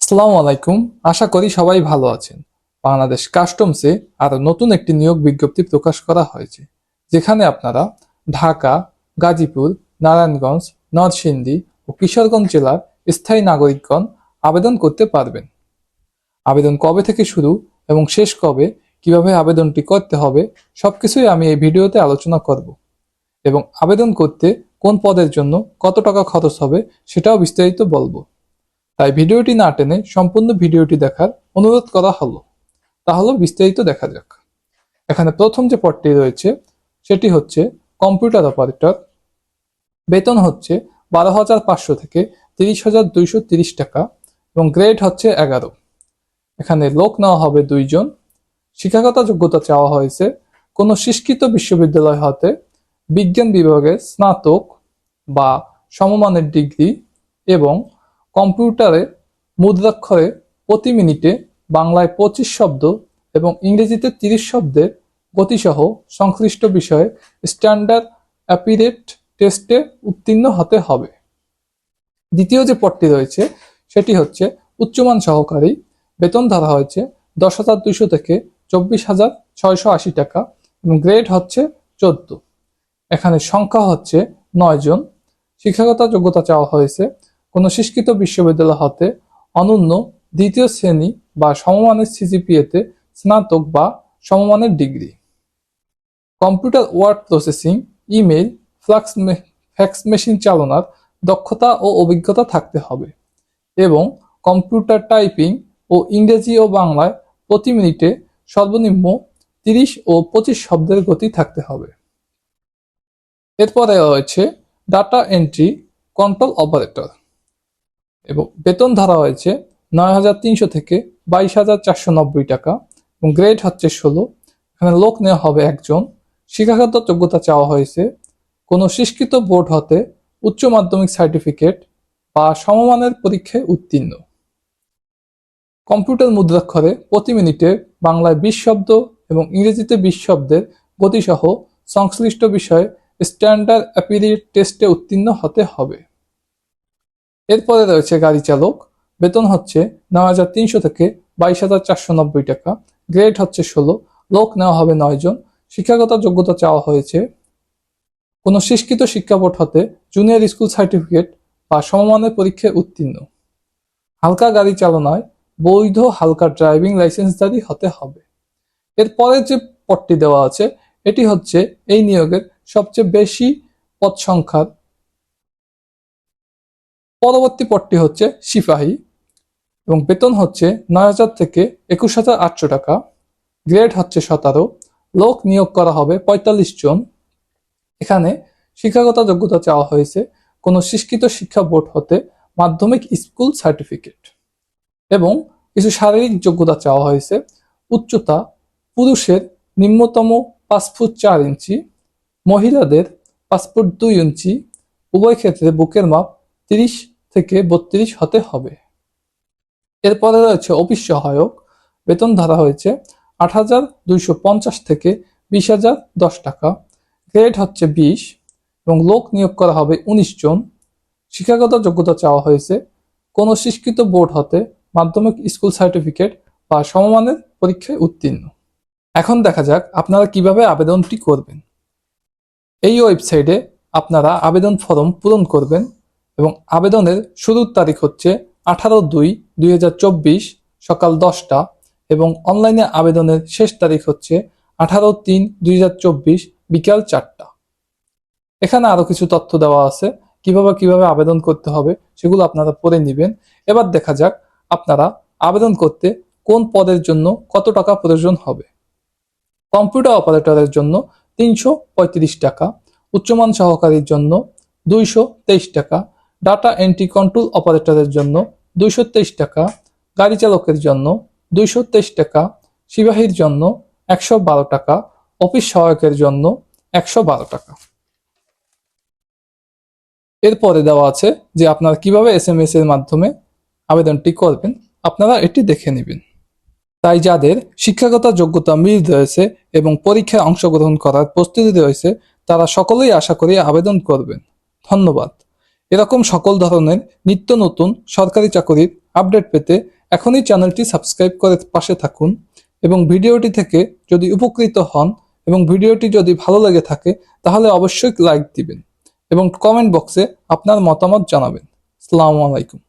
আসসালামু আলাইকুম। আশা করি সবাই ভালো আছেন। বাংলাদেশ কাস্টমসে আরো নতুন একটি নিয়োগ বিজ্ঞপ্তি প্রকাশ করা হয়েছে, যেখানে আপনারা ঢাকা, গাজীপুর, নারায়ণগঞ্জ, নরসিংদী ও কিশোরগঞ্জ জেলার স্থায়ী নাগরিকগণ আবেদন করতে পারবেন। আবেদন কবে থেকে শুরু এবং শেষ কবে, কিভাবে আবেদনটি করতে হবে, সবকিছুই আমি এই ভিডিওতে আলোচনা করব এবং আবেদন করতে কোন পদের জন্য কত টাকা খরচ হবে সেটাও বিস্তারিত বলবো। তাই ভিডিওটি না টেনে সম্পূর্ণ ভিডিওটি দেখার অনুরোধ করা হলো। তাহলে বিস্তারিত দেখা যাক। এখানে প্রথম যে পদটি রয়েছে সেটি হচ্ছে কম্পিউটার অপারেটর। বেতন হচ্ছে 12,500 থেকে 30,230 টাকা এবং গ্রেড হচ্ছে 11। এখানে লোক নেওয়া হবে 2 জন। শিক্ষাগত যোগ্যতা চাওয়া হয়েছে কোনো স্বীকৃত বিশ্ববিদ্যালয় হতে বিজ্ঞান বিভাগে স্নাতক বা সমমানের ডিগ্রি এবং কম্পিউটারে মুদ্রাক্ষরে প্রতি মিনিটে বাংলায় 25 শব্দ এবং ইংরেজিতে 30 শব্দের গতিসহ সংশ্লিষ্ট বিষয়ে স্ট্যান্ডার্ড অ্যাপিরেট টেস্টে উত্তীর্ণ হতে হবে। দ্বিতীয় যে পদটি রয়েছে সেটি হচ্ছে উচ্চমান সহকারী। বেতন ধরা হয়েছে 10,200 থেকে 24,680 টাকা এবং গ্রেড হচ্ছে 14। এখানে সংখ্যা হচ্ছে 9 জন। শিক্ষাগত যোগ্যতা চাওয়া হয়েছে কোনো স্বীকৃত বিশ্ববিদ্যালয় হতে অনন্য দ্বিতীয় শ্রেণী বা সমমানের সিজিপিএতে স্নাতক বা সমমানের degree. Computer word processing, email, fax machine চালনার দক্ষতা ও অভিজ্ঞতা থাকতে হবে এবং কম্পিউটার টাইপিং ও ইংরেজি ও বাংলায় প্রতি মিনিটে সর্বনিম্ন 30 ও 25 শব্দের গতি থাকতে হবে। এরপরে রয়েছে ডাটা এন্ট্রি কন্ট্রোল অপারেটর এবং বেতন ধরা হয়েছে 9,300 থেকে 22,490 টাকা এবং গ্রেড হচ্ছে 16। এখানে লোক নেওয়া হবে 1 জন। শিক্ষাগত যোগ্যতা চাওয়া হয়েছে কোনো স্বীকৃত বোর্ড হতে উচ্চ মাধ্যমিক সার্টিফিকেট বা সমমানের পরীক্ষায় উত্তীর্ণ। কম্পিউটার মুদ্রাক্ষরে প্রতি মিনিটে বাংলায় 20 শব্দ এবং ইংরেজিতে 20 শব্দের গতিসহ সংশ্লিষ্ট বিষয়ে স্ট্যান্ডার্ড অ্যাপিরিয়েট টেস্টে উত্তীর্ণ হতে হবে। এরপরে রয়েছে গাড়ি চালক। বেতন হচ্ছে 9,300 থেকে 22,490 টাকা। গ্রেড হচ্ছে 16। লোক নেওয়া হবে 9 জন। শিক্ষাগত যোগ্যতা চাওয়া হয়েছে কোনো স্বীকৃত শিক্ষা বোর্ড হতে জুনিয়র স্কুল সার্টিফিকেট বা সমমানের পরীক্ষায় উত্তীর্ণ। হালকা গাড়ি চালনায় বৈধ হালকা ড্রাইভিং লাইসেন্সধারী হতে হবে। এরপরে যে পদটি দেওয়া আছে এটি হচ্ছে এই নিয়োগের সবচেয়ে বেশি পদ সংখ্যার। পরবর্তী পদটি হচ্ছে সিপাহী এবং বেতন হচ্ছে 9,000 থেকে 21,800 টাকা। গ্রেড হচ্ছে 17। লোক নিয়োগ করা হবে 45 জন। এখানে শিক্ষাগত যোগ্যতা চাওয়া হয়েছে কোনো স্বীকৃত শিক্ষা বোর্ড হতে মাধ্যমিক স্কুল সার্টিফিকেট এবং কিছু শারীরিক যোগ্যতা চাওয়া হয়েছে। উচ্চতা পুরুষের নিম্নতম 5 ফুট 4 ইঞ্চি, মহিলাদের 5 ফুট 2 ইঞ্চি, উভয় ক্ষেত্রে বুকের মাপ 30 থেকে 32 হতে হবে। এরপরে রয়েছে অফিস সহায়ক। বেতন ধরা হয়েছে 8,250 থেকে 20,010 টাকা। গ্রেড হচ্ছে 20 এবং লোক নিয়োগ করা হবে 19 জন। শিক্ষাগত যোগ্যতা চাওয়া হয়েছে কোনো স্বীকৃত বোর্ড হতে মাধ্যমিক স্কুল সার্টিফিকেট বা সমমানের পরীক্ষায় উত্তীর্ণ। এখন দেখা যাক আপনারা কিভাবে আবেদনটি করবেন। এই ওয়েবসাইটে আপনারা আবেদন ফর্ম পূরণ করবেন এবং আবেদনের শুরুর তারিখ হচ্ছে 18/2/2024 সকাল 10টা এবং অনলাইনে আবেদনের শেষ তারিখ হচ্ছে 18/3/2024 বিকাল 4টা। এখানে আরো কিছু তথ্য দেওয়া আছে কিভাবে আবেদন করতে হবে, সেগুলো আপনারা পড়ে নেবেন। এবার দেখা যাক আপনারা আবেদন করতে কোন পদের জন্য কত টাকা প্রয়োজন হবে। কম্পিউটার অপারেটরের জন্য 335 টাকা, উচ্চমান সহকারীর জন্য 223 টাকা, ডাটা এন্ট্রি কন্ট্রোল অপারেটরের জন্য 223 টাকা, গাড়ি চালকের জন্য 223 টাকা, সিপাহীর জন্য 112 টাকা, অফিস সহায়কের জন্য 112 টাকা। এরপরে দেওয়া আছে যে আপনারা কিভাবে SMS এর মাধ্যমে আবেদনটি করবেন, আপনারা এটি দেখে নেবেন। তাই যাদের শিক্ষাগত যোগ্যতা মিল রয়েছে এবং পরীক্ষায় অংশগ্রহণ করার প্রস্তুতি রয়েছে তারা সকলেই আশা করি আবেদন করবেন। ধন্যবাদ। এরকম সকল ধরনের নিত্য নতুন সরকারি চাকরির আপডেট পেতে এখনই চ্যানেলটি সাবস্ক্রাইব করে পাশে থাকুন এবং ভিডিওটি থেকে যদি উপকৃত হন এবং ভিডিওটি যদি ভালো লেগে থাকে তাহলে অবশ্যই লাইক দিবেন এবং কমেন্ট বক্সে আপনার মতামত জানাবেন। আসসালামু আলাইকুম।